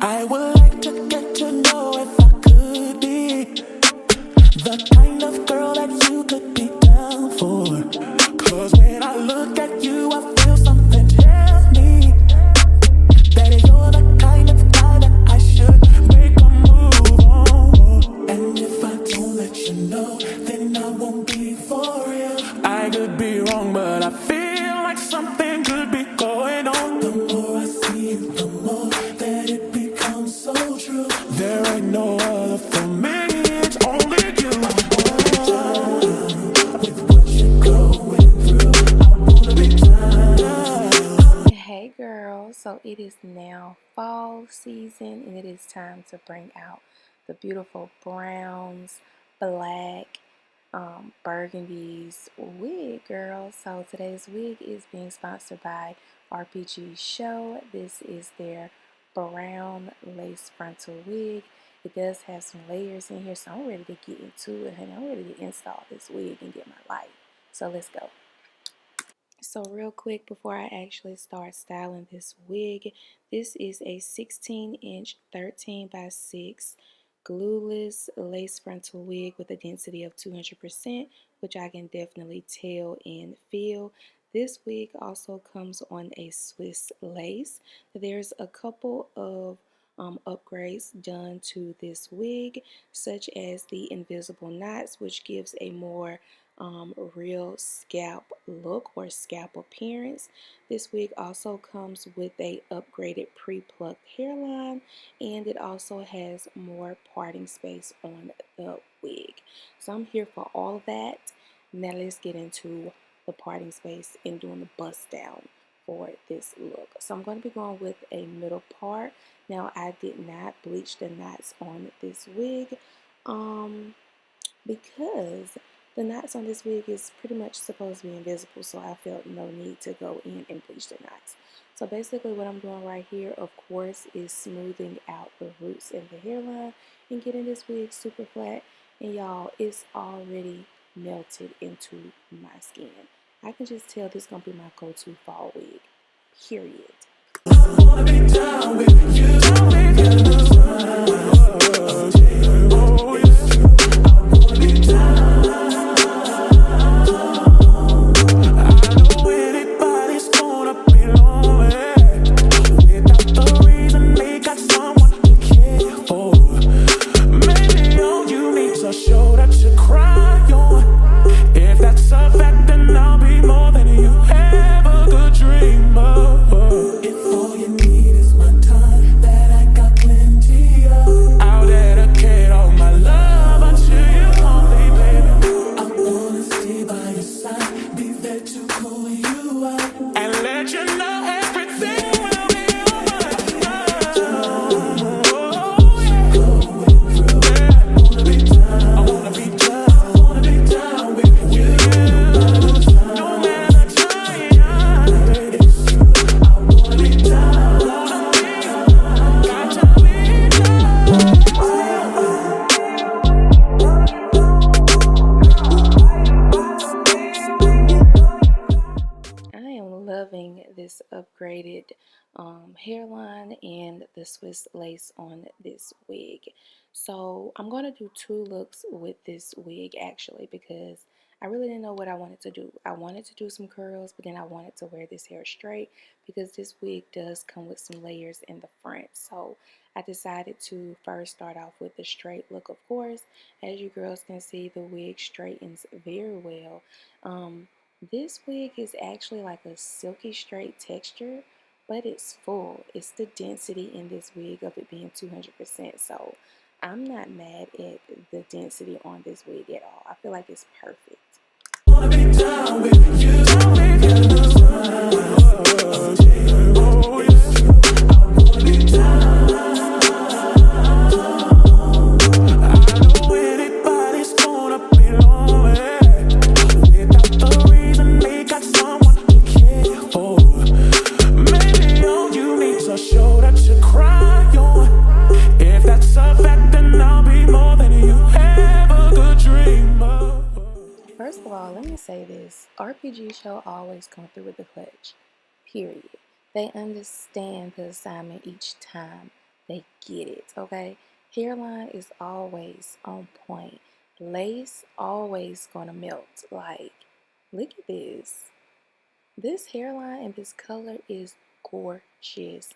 I would like to get to know if I could be the kind of girl that you could be down for. Cause when I look at you, I feel something tell me that you're the kind of guy that I should make a move on. And if I don't let you know, then I won't be for real. I could be wrong, but I feel like something could be going on. The more I see you, the more that it becomes so true. There ain't no other for me, it's only you. With what you're going through, I wanna be down. Hey girl, so it is now fall season and it is time to bring out the beautiful browns, black, burgundies wig, girl. So today's wig is being sponsored by RpgShow. This is their brown lace frontal wig. It does have some layers in here, so I'm ready to get into it, honey. I'm ready to install this wig and get my life. So let's go. So real quick before I actually start styling this wig, this is a 16-inch 13 by 6 glueless lace frontal wig with a density of 200%, which I can definitely tell and feel. This wig also comes on a Swiss lace. There's a couple of upgrades done to this wig, such as the invisible knots, which gives a more real scalp look or scalp appearance. This wig also comes with a upgraded pre-plucked hairline, and it also has more parting space on the wig. So I'm here for all of that. Now let's get into the parting space and doing the bust down for this look. So I'm going to be going with a middle part. Now I did not bleach the knots on this wig because the knots on this wig is pretty much supposed to be invisible, so I felt no need to go in and bleach the knots. So basically what I'm doing right here, of course, is smoothing out the roots and the hairline and getting this wig super flat. And y'all, it's already melted into my skin. I can just tell this is going to be my go-to fall wig, period. I wanna be down with you. This upgraded hairline and the Swiss lace on this wig. So I'm going to do two looks with this wig actually, because I really didn't know what I wanted to do. I wanted to do some curls, but then I wanted to wear this hair straight because this wig does come with some layers in the front. So I decided to first start off with the straight look, of course. As you girls can see, the wig straightens very well. This wig is actually like a silky straight texture, but it's full. It's the density in this wig of it being 200%. So I'm not mad at the density on this wig at all. I feel like it's perfect. Wanna be down with you. First of all, let me say this. RpgShow always come through with the clutch. Period. They understand the assignment each time. they get it, okay? Hairline is always on point. Lace always gonna melt. Like, look at this. This hairline and this color is gorgeous.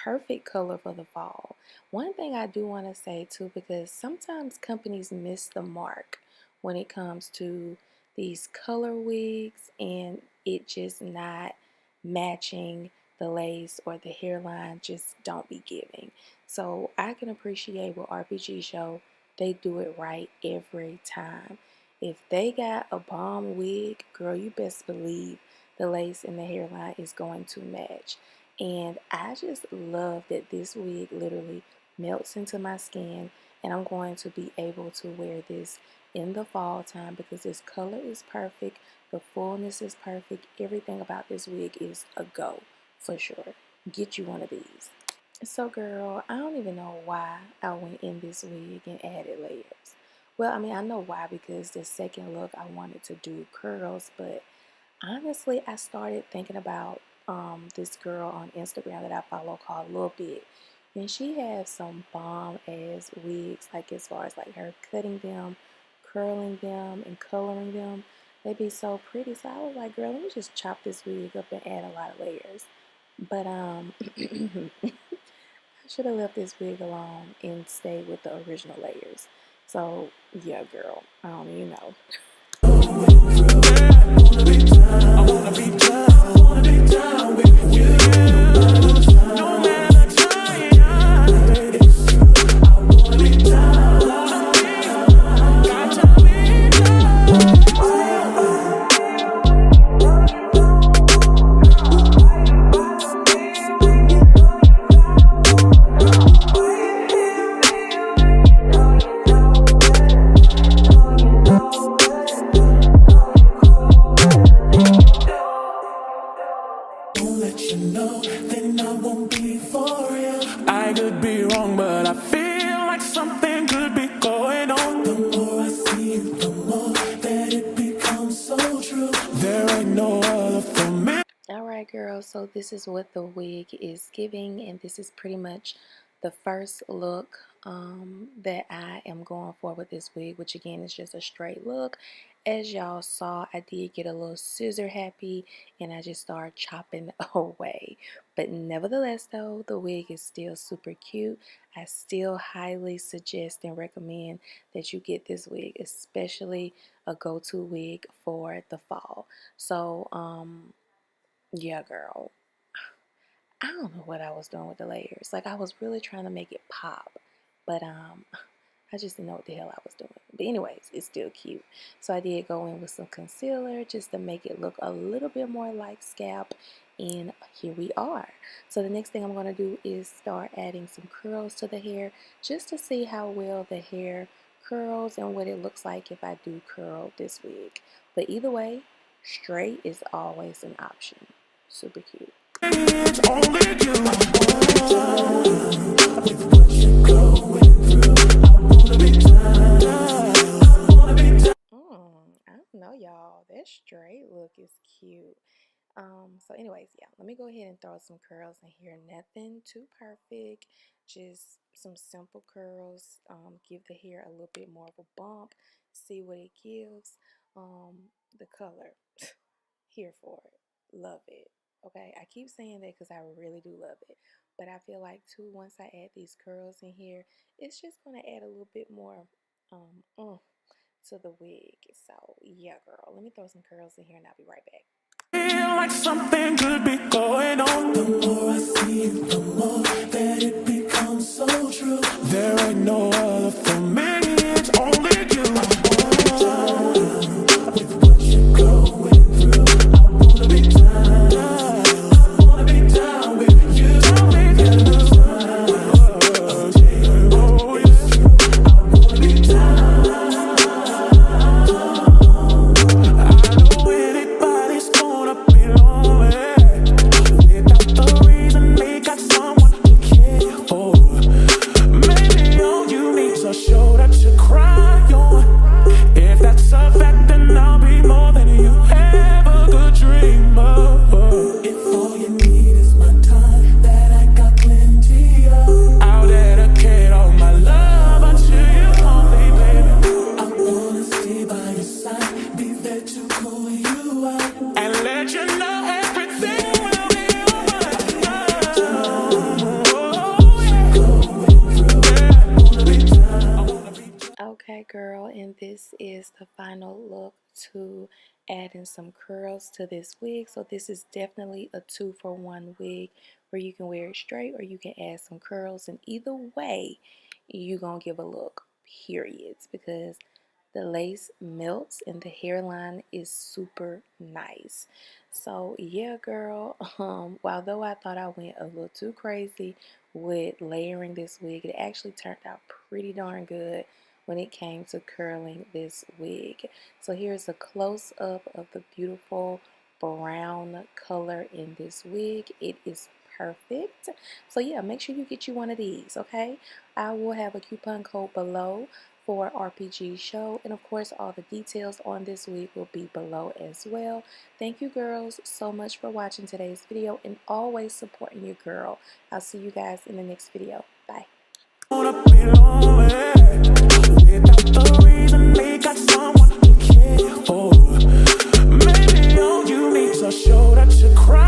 Perfect color for the fall. One thing I do want to say too, because sometimes companies miss the mark when it comes to these color wigs and it just not matching the lace or the hairline just don't be giving. So I can appreciate with RpgShow, they do it right every time. If they got a bomb wig, girl, you best believe the lace and the hairline is going to match. And I just love that this wig literally melts into my skin, and I'm going to be able to wear this in the fall time because this color is perfect, the fullness is perfect, everything about this wig is a go for sure. Get you one of these. So girl, I don't even know why I went in this wig and added layers. Well, I mean, I know why, because the second look I wanted to do curls, but honestly, I started thinking about this girl on Instagram that I follow called Lil Bit. And she has some bomb ass wigs, like as far as like her cutting them, curling them, and coloring them. They be so pretty. So I was like, girl, let me just chop this wig up and add a lot of layers. But I should have left this wig alone and stayed with the original layers. So yeah, girl, you know. I wanna be down with you. No matter time. I wanna be down. Got to be down. Don't let you know, then I won't be for real. I could be wrong, but I feel like something could be going on. The more I see you, the more that it becomes so true. There ain't no other for me. Alright girls, so this is what the wig is giving, and this is pretty much the first look that I am going for with this wig, which again is just a straight look. As y'all saw, I did get a little scissor happy and I just started chopping away. But nevertheless though, the wig is still super cute. I still highly suggest and recommend that you get this wig, especially a go-to wig for the fall. So yeah, girl, I don't know what I was doing with the layers. Like, I was really trying to make it pop, but I just didn't know what the hell I was doing. But anyways, it's still cute. So I did go in with some concealer just to make it look a little bit more like scalp, and here we are. So the next thing I'm going to do is start adding some curls to the hair just to see how well the hair curls and what it looks like if I do curl this wig. But either way, straight is always an option. Super cute. It's only you. With what you're going through, I wanna be down. I wanna be down. I don't know, y'all. That straight look is cute. So anyways, yeah, let me go ahead and throw some curls in here. Nothing too perfect, just some simple curls. Give the hair a little bit more of a bump, see what it gives. The color, here for it, love it. Okay, I keep saying that because I really do love it, but I feel like too, once I add these curls in here, it's just gonna add a little bit more to the wig. So yeah, girl, let me throw some curls in here and I'll be right back. Feel like something could be going on. The more I see you, the more that it becomes so true. There ain't no other for me. It's only you. With what you're going through, I wanna be down. I wanna be down with you. I wanna be down. I know anybody's gonna be lonely. final look to adding some curls to this wig. So this is definitely a 2-for-1 wig where you can wear it straight or you can add some curls, and either way you gonna give a look, period, because the lace melts and the hairline is super nice. So yeah, girl, although I thought I went a little too crazy with layering this wig, it actually turned out pretty darn good when it came to curling this wig. So here's a close-up of the beautiful brown color in this wig. It is perfect. So yeah, make sure you get you one of these, okay? I will have a coupon code below for RpgShow, and of course all the details on this wig will be below as well. Thank you girls so much for watching today's video and always supporting your girl. I'll see you guys in the next video. Bye. Without the reason they got someone to care for. Maybe all you need to show that you cry.